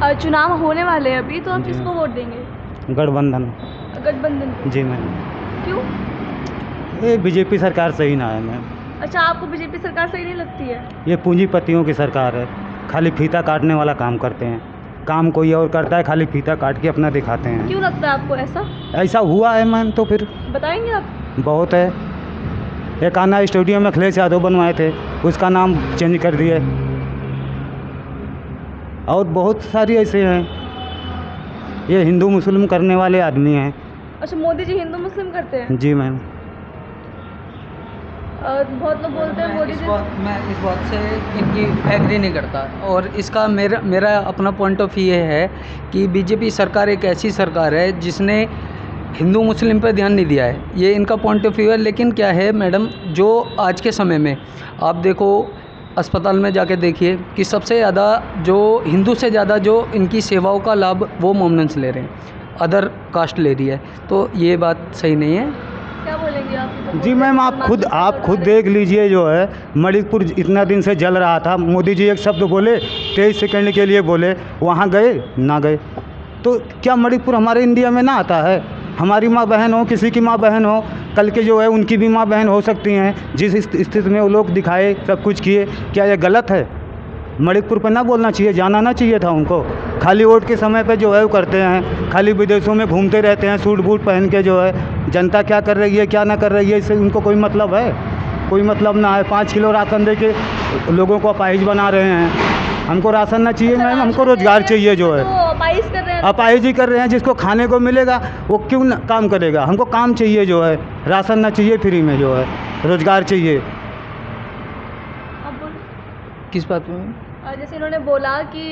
चुनाव होने वाले हैं अभी, तो आप जी। किसको वोट देंगे? गठबंधन। गठबंधन। जी मैम। क्यों? ये बीजेपी सरकार सही ना है मैम। अच्छा, आपको बीजेपी सरकार सही नहीं लगती है? ये पूंजीपतियों की सरकार है, खाली फीता काटने वाला काम करते हैं। काम कोई और करता है, खाली फीता काट के अपना दिखाते हैं। क्यों लगता है आपको ऐसा? ऐसा हुआ है मैम, तो फिर बताएंगे आप? बहुत है। एक आना स्टेडियम में अखिलेश यादव बनवाए थे, उसका नाम चेंज कर दिए। और बहुत सारी ऐसे हैं, ये हिंदू मुस्लिम करने वाले आदमी हैं। अच्छा, मोदी जी हिंदू मुस्लिम करते हैं? जी मैम। बहुत लोग बोलते हैं मोदी जी। मैं इस बात से इनकी एग्री नहीं करता, और इसका मेरा अपना पॉइंट ऑफ व्यू है कि बीजेपी सरकार एक ऐसी सरकार है जिसने हिंदू मुस्लिम पर ध्यान नहीं दिया है। ये इनका पॉइंट ऑफ व्यू है। लेकिन क्या है मैडम, जो आज के समय में आप देखो, अस्पताल में जाके देखिए कि सबसे ज़्यादा जो हिंदू से ज़्यादा जो इनकी सेवाओं का लाभ वो मोमडन्स ले रहे हैं, अदर कास्ट ले रही है। तो ये बात सही नहीं है। क्या बोलेंगे आप? जी मैम, आप खुद देख लीजिए, जो है मणिपुर इतना दिन से जल रहा था, मोदी जी एक शब्द बोले, 23 सेकंड के लिए बोले, वहाँ गए ना गए। तो क्या मणिपुर हमारे इंडिया में ना आता है? हमारी माँ बहन हो, किसी की माँ बहन हो, कल के जो है उनकी भी माँ बहन हो सकती हैं। जिस स्थिति में वो लोग दिखाए, सब कुछ किए, क्या ये गलत है? मणिपुर पर ना बोलना चाहिए, जाना ना चाहिए था उनको। खाली वोट के समय पे जो है वो करते हैं, खाली विदेशों में घूमते रहते हैं सूट बूट पहन के। जो है जनता क्या कर रही है क्या ना कर रही है, इससे उनको कोई मतलब है? कोई मतलब ना है। 5 किलो राशन दे के लोगों को अपाहिज बना रहे हैं। हमको राशन ना चाहिए मैम, हमको रोज़गार चाहिए। जो है तो अपाहिज कर रहे हैं। अपाहिज ही कर रहे हैं। जिसको खाने को मिलेगा वो क्यों न काम करेगा? हमको काम चाहिए, जो है राशन ना चाहिए फ्री में, जो है रोज़गार चाहिए। अब बोलो। किस बात में? जैसे इन्होंने बोला कि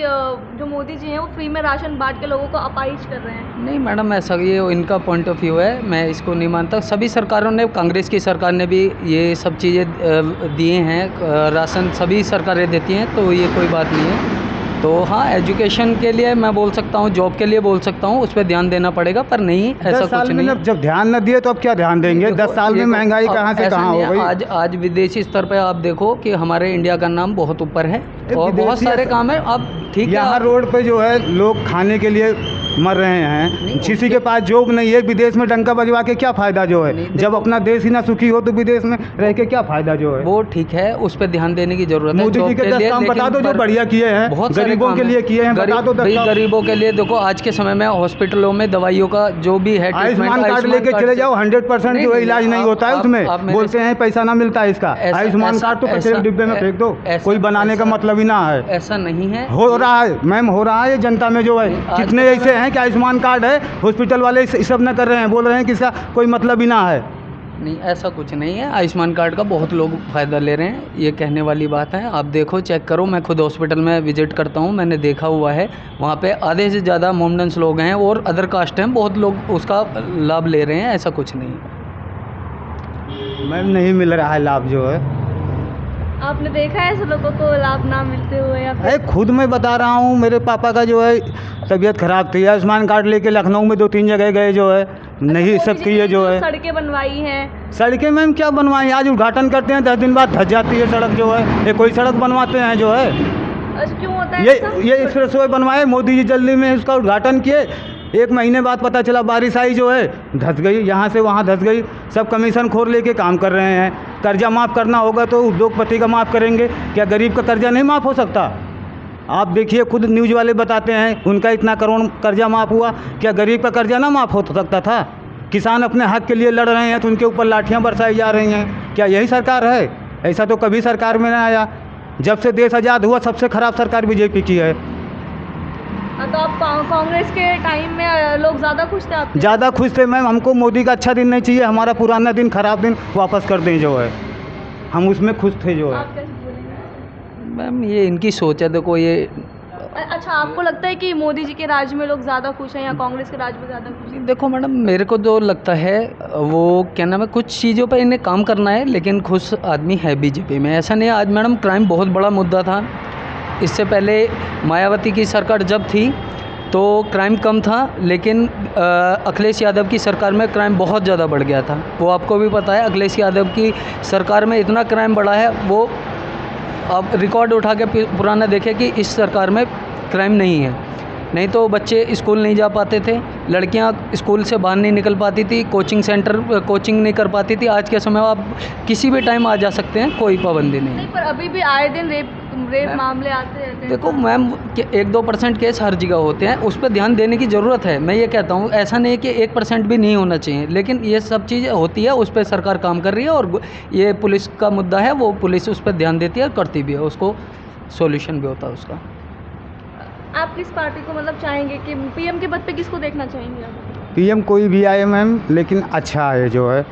जो मोदी जी हैं वो फ्री में राशन बांट के लोगों को अपाहिज कर रहे हैं। नहीं मैडम, ऐसा ये इनका पॉइंट ऑफ व्यू है, मैं इसको नहीं मानता। सभी सरकारों ने, कांग्रेस की सरकार ने भी ये सब चीज़ें दिए हैं, राशन सभी सरकारें देती हैं, तो ये कोई बात नहीं है। तो हाँ, एजुकेशन के लिए मैं बोल सकता हूँ, जॉब के लिए बोल सकता हूँ, उस पर ध्यान देना पड़ेगा, पर नहीं, ऐसा 10 साल कुछ में नहीं। जब ध्यान न दिए तो अब क्या ध्यान देंगे? 10 साल में महंगाई कहाँ से कहाँ हो गई? आज विदेशी स्तर पे आप देखो कि हमारे इंडिया का नाम बहुत ऊपर है, और बहुत सारे काम है। अब ठीक है, यहाँ रोड पे जो है लोग खाने के लिए मर रहे हैं, किसी के पास जॉब नहीं है। विदेश में डंका बजवा के क्या फ़ायदा? जो है जब अपना देश ही ना सुखी हो तो विदेश में रह के क्या फ़ायदा? जो है वो ठीक है, उस पर ध्यान देने की जरूरत है। मोदी जी के 10 काम बता दो जो बढ़िया किए हैं, बहुत गरीबों के लिए किए हैं, बता दो 10 काम। गरीबों के लिए देखो, आज के समय में हॉस्पिटलों में दवाइयों का जो भी है, आयुष्मान कार्ड लेके चले जाओ, 100% जो इलाज नहीं होता है उसमें, बोलते हैं पैसा ना मिलता है इसका। आयुष्मान कार्ड तो कचरे के डिब्बे में फेंक दो, कोई बनाने का मतलब ही ना है। ऐसा नहीं है, हो रहा है मैम, हो रहा है जनता में। जो है कितने ऐसे हैं कि आयुष्मान कार्ड है, हॉस्पिटल वाले सब न कर रहे हैं, बोल रहे हैं कि इसका कोई मतलब ही ना है। नहीं, ऐसा कुछ नहीं है। आयुष्मान कार्ड का बहुत लोग फ़ायदा ले रहे हैं, ये कहने वाली बात है। आप देखो, चेक करो, मैं खुद हॉस्पिटल में विजिट करता हूँ, मैंने देखा हुआ है, वहाँ पे आधे से ज़्यादा मोमडन्स लोग हैं और अदर कास्ट हैं, बहुत लोग उसका लाभ ले रहे हैं। ऐसा कुछ नहीं है मैम, नहीं मिल रहा है लाभ। जो है आपने देखा है ऐसे लोगों को लाभ ना मिलते हुए? या फिर अरे खुद मैं बता रहा हूँ, मेरे पापा का जो है तबीयत खराब थी, आयुष्मान कार्ड लेके लखनऊ में 2-3 जगह गए। जो है नहीं सब किए। जो है सड़कें बनवाई हैं। सड़कें मैम क्या बनवाई? आज उद्घाटन करते हैं, 10 दिन बाद धस जाती है सड़क। जो है ये कोई सड़क बनवाते हैं? जो है क्यों होता है ये ऐसा? ये एक्सप्रेस वे बनवाए मोदी जी, जल्दी में इसका उद्घाटन किए। 1 महीने बाद पता चला बारिश आई, जो है धस गई, यहाँ से वहाँ धस गई। सब कमीशन खोर लेके काम कर रहे हैं। कर्जा माफ़ करना होगा तो उद्योगपति का माफ़ करेंगे, क्या गरीब का कर्जा नहीं माफ़ हो सकता? आप देखिए, खुद न्यूज़ वाले बताते हैं उनका इतना करोड़ कर्जा माफ़ हुआ, क्या गरीब का कर्जा ना माफ़ हो सकता था? किसान अपने हक के लिए लड़ रहे हैं तो उनके ऊपर लाठियाँ बरसाई जा रही हैं। क्या यही सरकार है? ऐसा तो कभी सरकार में ना आया। जब से देश आज़ाद हुआ सबसे ख़राब सरकार बीजेपी की है। तो आप कांग्रेस के टाइम में लोग ज़्यादा खुश थे? आप ज़्यादा खुश थे मैम। हमको मोदी का अच्छा दिन नहीं चाहिए, हमारा पुराना दिन, ख़राब दिन वापस कर दें। जो है हम उसमें खुश थे। जो है आप कैसे बोलेंगे? मैम, ये इनकी सोच है। देखो ये अच्छा, आपको लगता है कि मोदी जी के राज में लोग ज़्यादा खुश हैं या कांग्रेस के राज में ज़्यादा खुश हैं? देखो मैडम, मेरे को जो लगता है वो क्या नाम है, कुछ चीज़ों पे इन्हें काम करना है, लेकिन खुश आदमी है बीजेपी में। ऐसा नहीं है। आज मैडम क्राइम बहुत बड़ा मुद्दा था। इससे पहले मायावती की सरकार जब थी तो क्राइम कम था, लेकिन अखिलेश यादव की सरकार में क्राइम बहुत ज़्यादा बढ़ गया था। वो आपको भी पता है, अखिलेश यादव की सरकार में इतना क्राइम बढ़ा है, वो आप रिकॉर्ड उठा के पुराना देखें कि इस सरकार में क्राइम नहीं है। नहीं तो बच्चे स्कूल नहीं जा पाते थे, लड़कियां स्कूल से बाहर नहीं निकल पाती थी, कोचिंग नहीं कर पाती थी। आज के समय में आप किसी भी टाइम आ जा सकते हैं, कोई पाबंदी नहीं है। नहीं, पर अभी भी आए दिन रेप मामले आते रहते हैं। देखो मैम, 1-2% केस हर जगह होते हैं, उस पर ध्यान देने की ज़रूरत है। मैं ये कहता हूँ, ऐसा नहीं है कि 1% भी नहीं होना चाहिए, लेकिन ये सब चीज़ें होती है, उस पर सरकार काम कर रही है। और ये पुलिस का मुद्दा है, वो पुलिस उस पर ध्यान देती है, करती भी है, उसको सॉल्यूशन भी होता है उसका। आप किस पार्टी को मतलब चाहेंगे कि पीएम के पद पे किसको देखना चाहेंगे आप? पीएम कोई भी आए मैम, लेकिन अच्छा है जो है,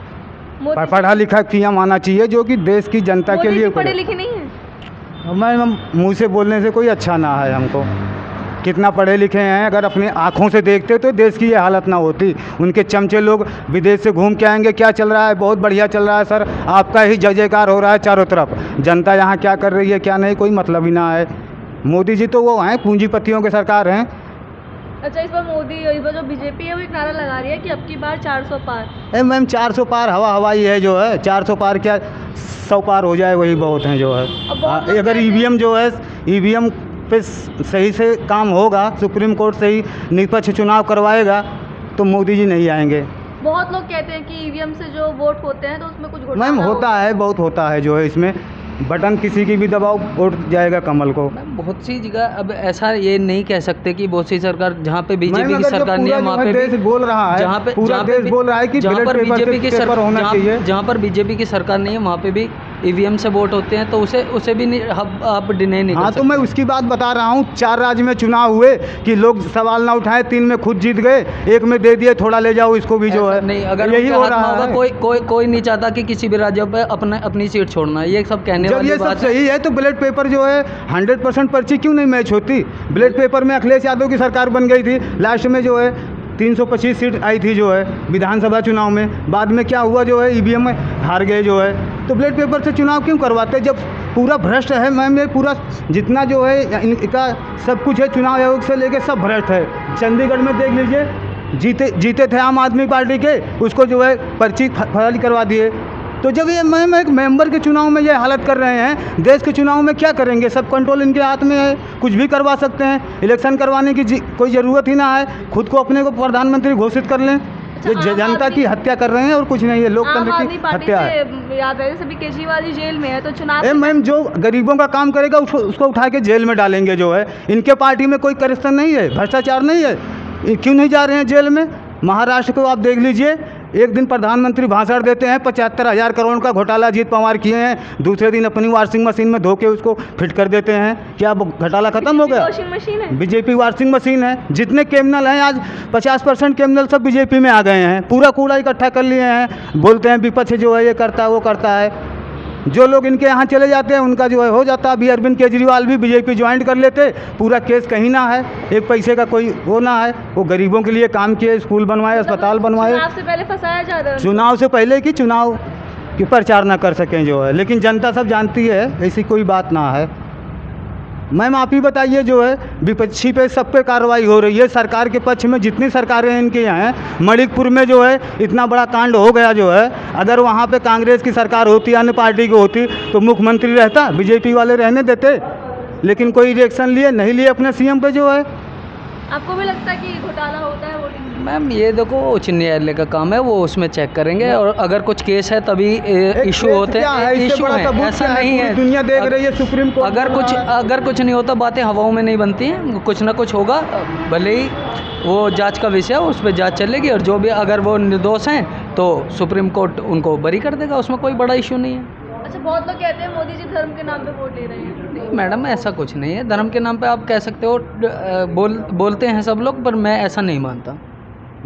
मोदी पढ़ा लिखा पीएम आना चाहिए जो कि देश की जनता के मोदी लिए जी पढ़े करे। लिखे नहीं हैं? मैम मुँह से बोलने से कोई अच्छा ना है हमको। कितना पढ़े लिखे हैं, अगर अपनी आँखों से देखते तो देश की ये हालत ना होती। उनके चमचे लोग विदेश से घूम के आएंगे, क्या चल रहा है, बहुत बढ़िया चल रहा है सर, आपका ही जय जयकार हो रहा है चारों तरफ। जनता यहाँ क्या कर रही है क्या नहीं, कोई मतलब ही ना है। मोदी जी तो वो हैं, पूंजीपतियों के सरकार हैं। अच्छा, इस बार जो बीजेपी है वो एक नारा लगा रही है कि अब की बार 400 पार। मैम 400 पार हवाई है जो है, 400 पार क्या 100 पार हो जाए वही बहुत हैं जो है। अब बहुत लोग अगर कहते हैं- ईवीएम जो है, ईवीएम पे सही से काम होगा, सुप्रीम कोर्ट सही निष्पक्ष चुनाव करवाएगा तो मोदी जी नहीं आएंगे। बहुत लोग कहते हैं कि ईवीएम से जो वोट होते हैं तो उसमें कुछ घोटाला मैम होता है, बहुत होता है जो है, इसमें बटन किसी की भी दबाओ वोट जाएगा कमल को। मैम बहुत सी जगह अब ऐसा ये नहीं कह सकते कि बहुत सी सरकार, जहाँ पे बीजेपी मैम, की अगर जो सरकार नहीं है पूरा वहाँ जो पे है देश बोल रहा है, जहाँ पे पूरा देश बोल रहा है कि जहाँ बैलेट पर पेपर बीजेपी की से पेपर होना चाहिए। जहाँ पर बीजेपी की सरकार नहीं है वहाँ पे भी ईवीएम से वोट होते हैं, तो उसे भी नहीं, आप डिनाई नहीं कर हाँ, सकते। तो मैं उसकी बात बता रहा हूँ। 4 राज्य में चुनाव हुए कि लोग सवाल ना उठाए, 3 में खुद जीत गए, 1 में दे दिए, थोड़ा ले जाओ इसको भी जो ऐसा है। नहीं, अगर यही उनके हो हाथ में रहा होगा, है। कोई नहीं चाहता कि किसी भी राज्य पे अपनी सीट छोड़ना, ये सब कहने जब वाली ये सब बात है। सही है तो बैलेट पेपर जो है 100% पर्ची क्यों नहीं मैच होती? बैलेट पेपर में अखिलेश यादव की सरकार बन गई थी, लास्ट में जो है 325 सीट आई थी जो है विधानसभा चुनाव में। बाद में क्या हुआ जो है, ईवीएम में हार गए जो है। तो बैलेट पेपर से चुनाव क्यों करवाते जब पूरा भ्रष्ट है? मैम ये पूरा जितना जो है इनका सब कुछ है, चुनाव आयोग से लेके सब भ्रष्ट है। चंडीगढ़ में देख लीजिए, जीते थे आम आदमी पार्टी के, उसको जो है पर्ची फर्जी करवा दिए। तो जब ये मैम एक मेंबर के चुनाव में ये हालत कर रहे हैं, देश के चुनाव में क्या करेंगे? सब कंट्रोल इनके हाथ में है, कुछ भी करवा सकते हैं। इलेक्शन करवाने की कोई ज़रूरत ही ना है, खुद को अपने को प्रधानमंत्री घोषित कर लें। ये जनता की हत्या कर रहे हैं और कुछ नहीं है, आम लोकतंत्र आदमी की पार्टी हत्या है। से याद है जैसे भी केजरीवाल जी जेल में है तो चुनाव मैम जो गरीबों का काम करेगा उसको उठा के जेल में डालेंगे जो है। इनके पार्टी में कोई करप्शन नहीं है, भ्रष्टाचार नहीं है, ये क्यों नहीं जा रहे हैं जेल में? महाराष्ट्र को आप देख लीजिए, एक दिन प्रधानमंत्री भाषण देते हैं, 75,000 करोड़ का घोटाला अजीत पवार किए हैं, दूसरे दिन अपनी वॉशिंग मशीन में धो के उसको फिट कर देते हैं। क्या अब घोटाला खत्म हो गया? वॉशिंग मशीन है। बीजेपी वॉशिंग मशीन है। जितने क्रिमिनल हैं आज 50% क्रिमिनल सब बीजेपी में आ गए हैं, पूरा कूड़ा इकट्ठा कर लिए हैं। बोलते हैं विपक्ष जो है ये करता है वो करता है। जो लोग इनके यहाँ चले जाते हैं उनका जो है हो जाता है। अभी अरविंद केजरीवाल भी बीजेपी ज्वाइन कर लेते, पूरा केस कहीं ना है, एक पैसे का कोई वो ना है। वो गरीबों के लिए काम किए, स्कूल बनवाए, अस्पताल बनवाए। चुनाव से पहले फंसाया जा रहा है। चुनाव से पहले कि चुनाव की प्रचार ना कर सकें जो है, लेकिन जनता सब जानती है, ऐसी कोई बात ना है। मैम आप ही बताइए, जो है विपक्षी पे सब पे कार्रवाई हो रही है, सरकार के पक्ष में जितनी सरकारें इनके यहाँ हैं। मणिपुर में जो है इतना बड़ा कांड हो गया जो है, अगर वहाँ पे कांग्रेस की सरकार होती, अन्य पार्टी की होती तो मुख्यमंत्री रहता, बीजेपी वाले रहने देते। लेकिन कोई रिएक्शन लिए नहीं लिए अपने सीएम पे जो है। आपको भी लगता है कि घोटाला होता है वोटिंग में? मैम ये देखो उच्च न्यायालय का काम है, वो उसमें चेक करेंगे, और अगर कुछ केस है तभी इशू होते हैं, इशू है, ऐसा नहीं है। दुनिया देख रही है, सुप्रीम कोर्ट अगर कुछ नहीं होता, बातें हवाओं में नहीं बनती हैं, कुछ ना कुछ होगा। भले ही वो जांच का विषय है, उस पर जांच चलेगी, और जो भी अगर वो निर्दोष हैं तो सुप्रीम कोर्ट उनको बरी कर देगा, उसमें कोई बड़ा इशू नहीं है। अच्छा, बहुत लोग कहते हैं मोदी जी धर्म के नाम पे वोट ले रहे हैं। नहीं मैडम, ऐसा कुछ नहीं है। धर्म के नाम पे आप कह सकते हो, बोलते हैं सब लोग, पर मैं ऐसा नहीं मानता।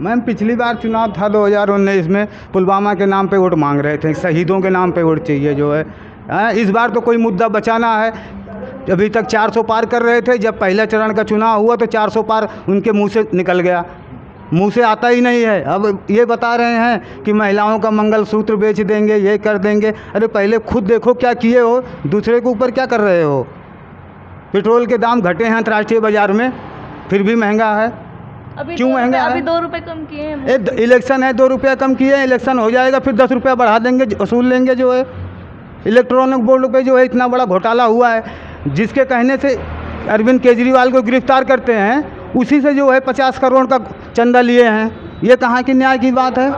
मैम पिछली बार चुनाव था 2019 में, पुलवामा के नाम पे वोट मांग रहे थे, शहीदों के नाम पे वोट चाहिए जो है। इस बार तो कोई मुद्दा बचाना है। अभी तक 400 पार कर रहे थे, जब पहला चरण का चुनाव हुआ तो 400 पार उनके मुंह से निकल गया, मुंह से आता ही नहीं है। अब ये बता रहे हैं कि महिलाओं का मंगलसूत्र बेच देंगे, ये कर देंगे। अरे पहले खुद देखो क्या किए हो, दूसरे के ऊपर क्या कर रहे हो। पेट्रोल के दाम घटे हैं अंतर्राष्ट्रीय बाज़ार में, फिर भी महंगा है। अभी क्यों महंगा है? अभी 2 रुपए कम किए हैं। इलेक्शन है, 2 रुपया कम किए हैं, इलेक्शन हो जाएगा फिर 10 रुपया बढ़ा देंगे, वसूल लेंगे जो है। इलेक्ट्रॉनिक बोर्ड पे जो है इतना बड़ा घोटाला हुआ है, जिसके कहने से अरविंद केजरीवाल को गिरफ्तार करते हैं उसी से जो है 50 करोड़ का चंदा लिए हैं। ये कहाँ की न्याय की बात है?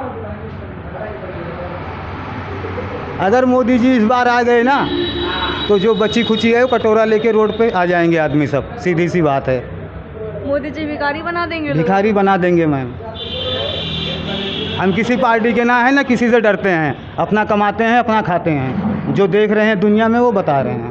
अगर मोदी जी इस बार आ गए ना तो जो बची खुची है वो कटोरा लेके रोड पे आ जाएंगे आदमी सब, सीधी सी बात है। मोदी जी भिखारी बना देंगे लोगों को। भिखारी बना देंगे मैम। हम किसी पार्टी के ना हैं ना किसी से डरते हैं, अपना कमाते हैं अपना खाते हैं, जो देख रहे हैं दुनिया में वो बता रहे हैं।